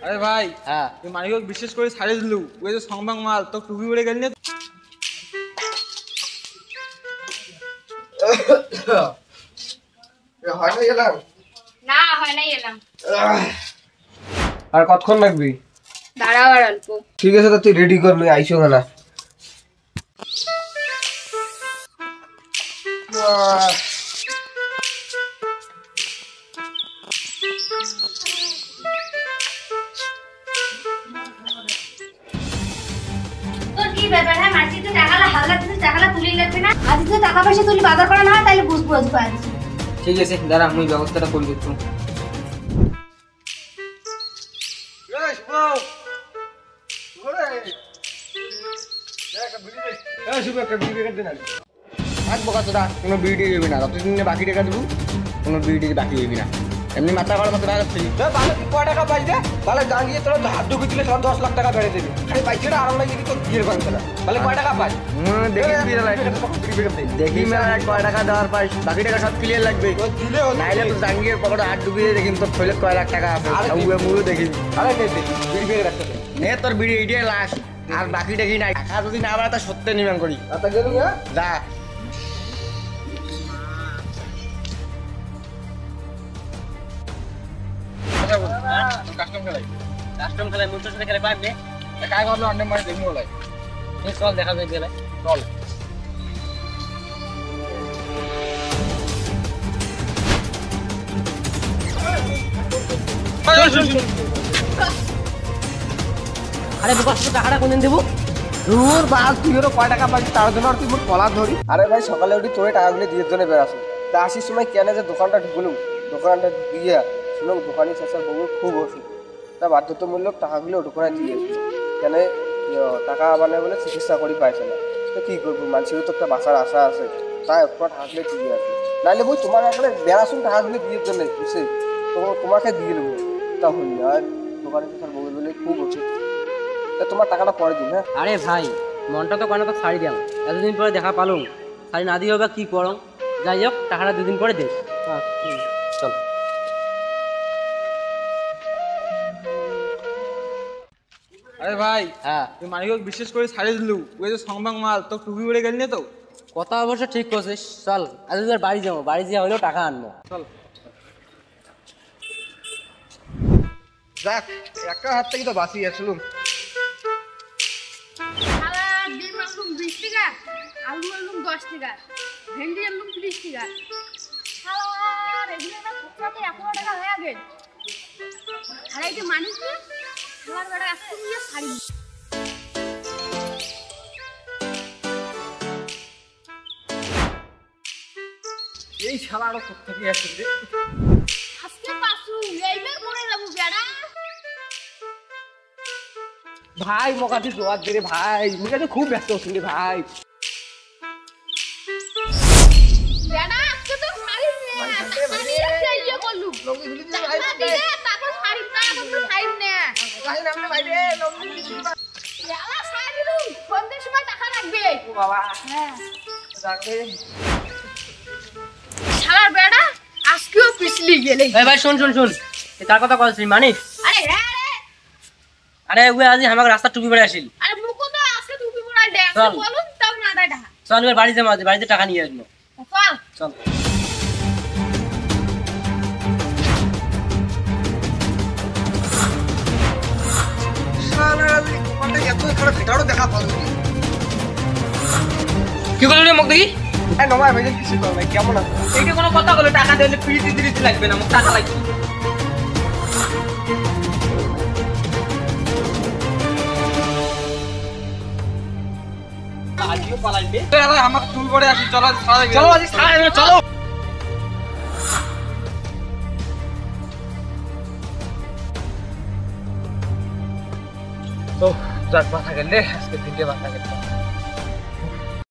আরে ভাই হ্যাঁ তুই মানিকক বিশেষ করে ছাড়ে দিলু ওই যে সংবাদ মাল তো টুপি উড়ে গেল না আর কতক্ষণ লাগবি? দাঁড়াও আর অল্প। ঠিক আছে তো তুই রেডি কর আমি আইসো না টাকা পয়সা তুলি বাজার করা না তাহলে বুঝবো। ঠিক আছে দাঁড়া আমি ব্যবস্থাটা করে দিচ্ছি। কোনো বিড়ি দেবি না যতদিন বাকি টাকা দেবো কোনো বিড়ি বাকি দেবি না এমনি মাথা করার মতো টাকা পাই দে তাহলে জানিয়ে তোর হাত ঢুকে দিলে 10 লাখ টাকা বেড়ে দেবে আরে পয়সাটা আরাম লাগে তো বিয়ের বাংলা তাহলে কয় টাকা পাই দেখি মেলা কয় টাকা দেওয়ার পাই বাকি টাকা সব ক্লিয়ার লাগবে নাইলে তো জাঙ্গিয়ে পকেটে হাত ঢুকিয়ে দেখিম তোর থইলে কয় লাখ টাকা আছে মুড়ো দেখি আরে বিড়ি বেড়ে রাখতে নে তোর বিড়ি এইটাই লাস্ট আর বাকি দেখি নাই টাকা যদি না বাড়া তা সত্যি নির্মাণ করি যা কাস্টম খেলায় মুন্টোর সাথে খেলে পারবে কাই ভাবলো অন্য মাস দেখবো বলে চল দেখা যায় গেলে চল আরে বস টাকাটা কোনদিন দেবো তোর বাস তুই ওর কয় টাকা পাবি তার জন্য আর তুই মোট কলা ধরি আরে ভাই সকালে উঠি তোর টাকাগুলো দিয়ে জন্য বেরাসো তা আসির সময় কেন যে দোকানটা ঢুকলুম দোকানটা দিয়ে শুনলাম দোকানি শেষের বউ খুব ওষুধ তা বাধ্যতামূলক টাকাগুলো ওটুকুনা দিয়ে কেন টাকা মানে বলে চিকিৎসা করি পাইছে না তো কী করবো মানুষেরও তো একটা বাঁচার আশা আছে তাই আপনার টাকাগুলো দিয়ে আসবে নাহলে বই তোমার একটা বেড়াশুন টাকাগুলো দিয়ে জন্য বুঝছে তোমাকে দিয়ে নেবো তা হল আর দোকানি শেষের বউ বলে খুব ওষুধ তা তোমার টাকাটা পরে দিন হ্যাঁ আরে ভাই মনটা তো কেন তো ছাড়ি দাও এতদিন পরে দেখা পালুম ছাড়ি না দিয়ে হবে কি করো যাই হোক টাকাটা 2 দিন পরে দেখ চল আরে ভাই হ্যাঁ তুই মানিকক বিশেষ করে ছাড়ে দিলু ওই যে সংবাদ মাল তো টুপি উড়ে গেল না তো কথা অবশ্য ঠিক করছিস চল আজ বাড়ি যাবো বাড়ি যাওয়া হলেও টাকা আনবো চল যাক একটা হাত থেকে তো বাঁচি আসলুম ডিম আলুম 20 টাকা, আলু আলুম 10 টাকা, ভেন্ডি আলুম 30 টাকা। শালার এগুলো না সবটাতে 11 টাকা হয়ে গেল। আর এই যে মানি কি শালার বেটা আজকে নিয়ে ছাড়ি। এই শালা আরো সব থেকে আসছে রে আজকে পাসু এইবার মরে যাব বেটা। ভাই মোকাতি জোয়ার দে রে ভাই মুখে তো খুব ব্যস্ত আছি রে ভাই বেটা আজকে তো ছাড়ি নে ছাড়ি চাইয়ে বললু লোকে ভুলি দে ভাই তারপর ছাড়ি তারপর তো ছাড়ি নে ভাই নামনে ভাই রে লোকে ভুলি দে এলা ছাড়ি দু সন্ধ্যের সময় টাকা রাখবে ও বাবা হ্যাঁ রাখবে শালার বেটা আজকেও পিছলি গেলে। এই ভাই শুন শুন শুন তার কথা বলছিস মানিস আরে হ্যাঁ রে আরে ওই আজ আমাকে রাস্তা টুপি পরে আসিল আরে মুকো তো আজকে টুপি পরাই দে চল। বলুন তাও না দাই টাকা চল এবার বাড়িতে মাঝে বাড়িতে টাকা নিয়ে আসবো চল চল শালা মানে এত করে ভিতরও দেখা পালো কি করলি রে মুখ দেখি এই নমা ভাই কিছু কর ভাই কেমন আছো এইটা কোনো কথা বলে টাকা দিলে পিড়িতে দিতে লাগবে না মোক টাকা লাগবে আজিও পালাইবে আরে আমাকে চুল করে আসি চলো চলো আজ চলো তো যাক মাথা গেলে আজকে দিনটা মাথা গেল